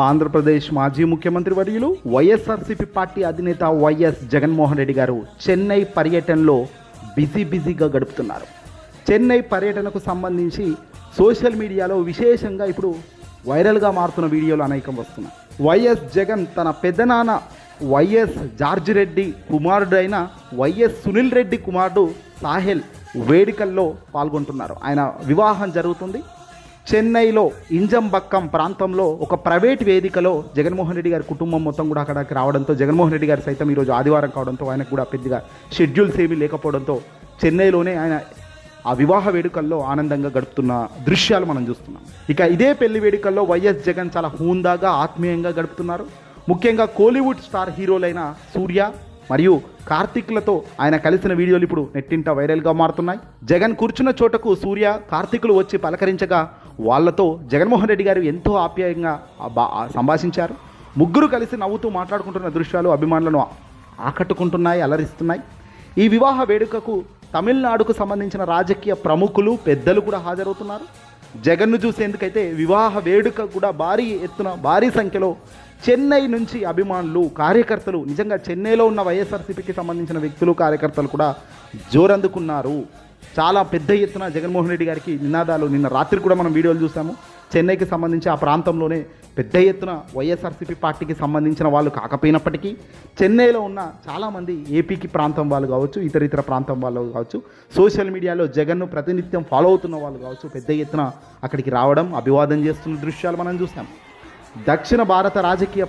ఆంధ్రప్రదేశ్ మాజీ ముఖ్యమంత్రి వర్యులు వైఎస్ఆర్సీపీ పార్టీ అధినేత వైఎస్ జగన్మోహన్ రెడ్డి గారు చెన్నై పర్యటనలో బిజీగా గడుపుతున్నారు. చెన్నై పర్యటనకు సంబంధించి సోషల్ మీడియాలో విశేషంగా ఇప్పుడు వైరల్గా మారుతున్న వీడియోలు అనేకం వస్తున్నాయి. వైఎస్ జగన్ తన పెద్దనాన్న వైఎస్ జార్జి రెడ్డి కుమారుడు అయిన వైఎస్ సునీల్ రెడ్డి కుమారుడు సాహెల్ వేడుకల్లో పాల్గొంటున్నారు. ఆయన వివాహం జరుగుతుంది. చెన్నైలో ఇంజంబక్కం ప్రాంతంలో ఒక ప్రైవేట్ వేదికలో జగన్మోహన్ రెడ్డి గారి కుటుంబం మొత్తం కూడా అక్కడికి రావడంతో, జగన్మోహన్ రెడ్డి గారు సైతం ఈరోజు ఆదివారం కావడంతో ఆయనకు కూడా పెద్దగా షెడ్యూల్స్ ఏమీ లేకపోవడంతో చెన్నైలోనే ఆయన ఆ వివాహ వేడుకల్లో ఆనందంగా గడుపుతున్న దృశ్యాలు మనం చూస్తున్నాం. ఇక ఇదే పెళ్లి వేడుకల్లో వైఎస్ జగన్ చాలా హూందాగా ఆత్మీయంగా గడుపుతున్నారు. ముఖ్యంగా కోలీవుడ్ స్టార్ హీరోలైన సూర్య మరియు కార్తిక్లతో ఆయన కలిసిన వీడియోలు ఇప్పుడు నెట్టింట వైరల్గా మారుతున్నాయి. జగన్ కూర్చున్న చోటకు సూర్య, కార్తిక్లు వచ్చి పలకరించగా వాళ్లతో జగన్మోహన్ రెడ్డి గారు ఎంతో ఆప్యాయంగా సంభాషించారు. ముగ్గురు కలిసి నవ్వుతూ మాట్లాడుకుంటున్న దృశ్యాలు అభిమానులను ఆకట్టుకుంటున్నాయి, అలరిస్తున్నాయి. ఈ వివాహ వేడుకకు తమిళనాడుకు సంబంధించిన రాజకీయ ప్రముఖులు, పెద్దలు కూడా హాజరవుతున్నారు. జగన్ను చూసేందుకైతే వివాహ వేడుక కూడా భారీ సంఖ్యలో చెన్నై నుంచి అభిమానులు, కార్యకర్తలు, నిజంగా చెన్నైలో ఉన్న వైఎస్ఆర్సీపీకి సంబంధించిన వ్యక్తులు, కార్యకర్తలు కూడా జోరందుకున్నారు. చాలా పెద్ద ఎత్తున జగన్మోహన్ రెడ్డి గారికి నినాదాలు, నిన్న రాత్రి కూడా మనం వీడియోలు చూసాము. చెన్నైకి సంబంధించి ఆ ప్రాంతంలోనే పెద్ద ఎత్తున వైఎస్ఆర్సీపీ పార్టీకి సంబంధించిన వాళ్ళు కాకపోయినప్పటికీ చెన్నైలో ఉన్న చాలామంది ఏపీకి ప్రాంతం వాళ్ళు కావచ్చు, ఇతర ప్రాంతం వాళ్ళు కావచ్చు, సోషల్ మీడియాలో జగన్ను ప్రతినిత్యం ఫాలో అవుతున్న వాళ్ళు కావచ్చు, పెద్ద ఎత్తున అక్కడికి రావడం, అభివాదం చేస్తున్న దృశ్యాలు మనం చూసాం. దక్షిణ భారత రాజకీయ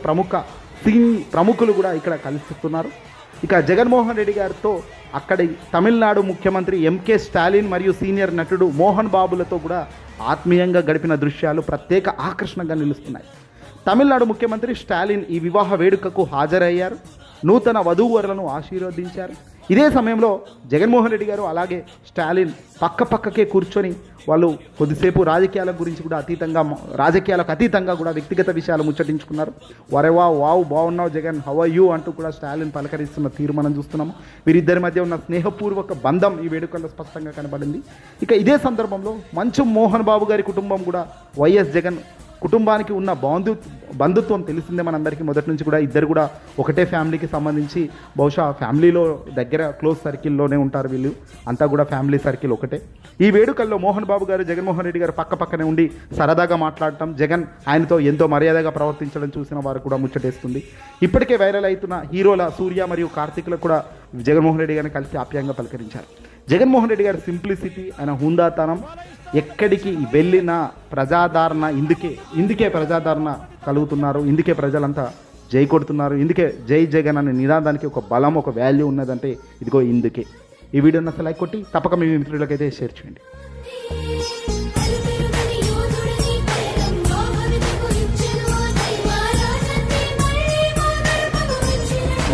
ప్రముఖులు కూడా ఇక్కడ కలుస్తున్నారు. ఇక జగన్మోహన్ రెడ్డి గారితో అక్కడి తమిళనాడు ముఖ్యమంత్రి ఎంకే స్టాలిన్ మరియు సీనియర్ నటుడు మోహన్ బాబులతో కూడా ఆత్మీయంగా గడిపిన దృశ్యాలు ప్రత్యేక ఆకర్షణగా నిలుస్తున్నాయి. తమిళనాడు ముఖ్యమంత్రి స్టాలిన్ ఈ వివాహ వేడుకకు హాజరయ్యారు. నూతన వధూవరులను ఆశీర్వదించారు. ఇదే సమయంలో జగన్మోహన్ రెడ్డి గారు అలాగే స్టాలిన్ పక్కకే కూర్చొని వాళ్ళు కొద్దిసేపు రాజకీయాలకు అతీతంగా కూడా వ్యక్తిగత విషయాలు ముచ్చటించుకున్నారు. వావ్ బాగున్నావు జగన్, హౌ ఆర్ యూ అంటూ కూడా స్టాలిన్ పలకరిస్తున్న తీరు మనం చూస్తున్నాము. వీరిద్దరి మధ్య ఉన్న స్నేహపూర్వక బంధం ఈ వేడుకల్లో స్పష్టంగా కనబడింది. ఇక ఇదే సందర్భంలో మంచు మోహన్ బాబు గారి కుటుంబం కూడా వైఎస్ జగన్ కుటుంబానికి ఉన్న బంధుత్వం తెలిసిందే మనందరికీ. మొదటి నుంచి కూడా ఇద్దరు కూడా ఒకటే ఫ్యామిలీకి సంబంధించి, బహుశా ఫ్యామిలీలో దగ్గర క్లోజ్ సర్కిల్లోనే ఉంటారు వీళ్ళు అంతా కూడా, ఫ్యామిలీ సర్కిల్ ఒకటే. ఈ వేడుకల్లో మోహన్ బాబు గారు, జగన్మోహన్ రెడ్డి గారు పక్కనే ఉండి సరదాగా మాట్లాడటం, జగన్ ఆయనతో ఎంతో మర్యాదగా ప్రవర్తించడం చూసిన వారు కూడా ముచ్చటేస్తుంది. ఇప్పటికే వైరల్ అవుతున్న హీరోల సూర్య మరియు కార్తిక్లకు కూడా జగన్మోహన్ రెడ్డి గారిని కలిసి ఆప్యాయంగా పలకరించారు. జగన్మోహన్ రెడ్డి గారి సింప్లిసిటీ, ఆయన హుందాతనం, ఎక్కడికి వెళ్ళినా ప్రజాదరణ, ఇందుకే ప్రజాదరణ కలుగుతున్నారు, ఇందుకే ప్రజలంతా జై కొడుతున్నారు, ఇందుకే జై జగన్ అనే నినాదానికి ఒక బలం, ఒక వాల్యూ ఉన్నదంటే ఇదిగో ఇందుకే. ఈ వీడియోని అసలు లైక్ కొట్టి తప్పక మీ మిత్రులకైతే షేర్ చేయండి.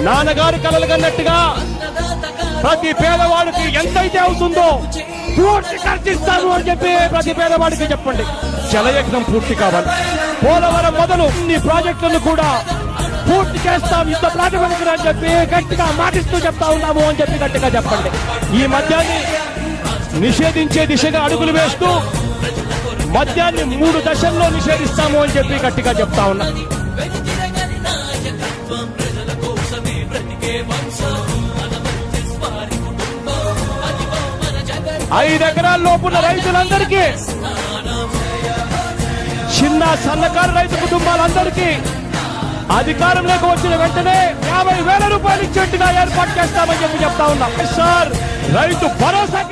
నాన్నగారు కలలు కన్నట్టుగా ప్రతి పేదవాడికి ఎంతైతే అవుతుందో పూర్తి ఖర్చిస్తాను అని చెప్పి ప్రతి పేదవాడికి చెప్పండి. జలయజ్ఞం పూర్తి కావాలి. పోలవరం మొదలు ఈ ప్రాజెక్టులను కూడా పూర్తి చేస్తాం యుద్ధ ప్రాతిపదికన అని చెప్పి గట్టిగా మాటిస్తూ చెప్తా ఉన్నాము అని చెప్పి గట్టిగా చెప్పండి. ఈ మద్యాన్ని నిషేధించే దిశగా అడుగులు వేస్తూ మద్యాన్ని 3 దశల్లో నిషేధిస్తాము అని చెప్పి గట్టిగా చెప్తా ఉన్నా. 5 ఎకరాల లోపున్న రైతులందరికీ, చిన్న సన్నకారు రైతు కుటుంబాలందరికీ అధికారంలోకి వచ్చిన వెంటనే 50,000 రూపాయలు ఇచ్చేట్టుగా ఏర్పాటు చేస్తామని చెప్పి చెప్తా ఉన్నాం. సార్ రైతు భరోసా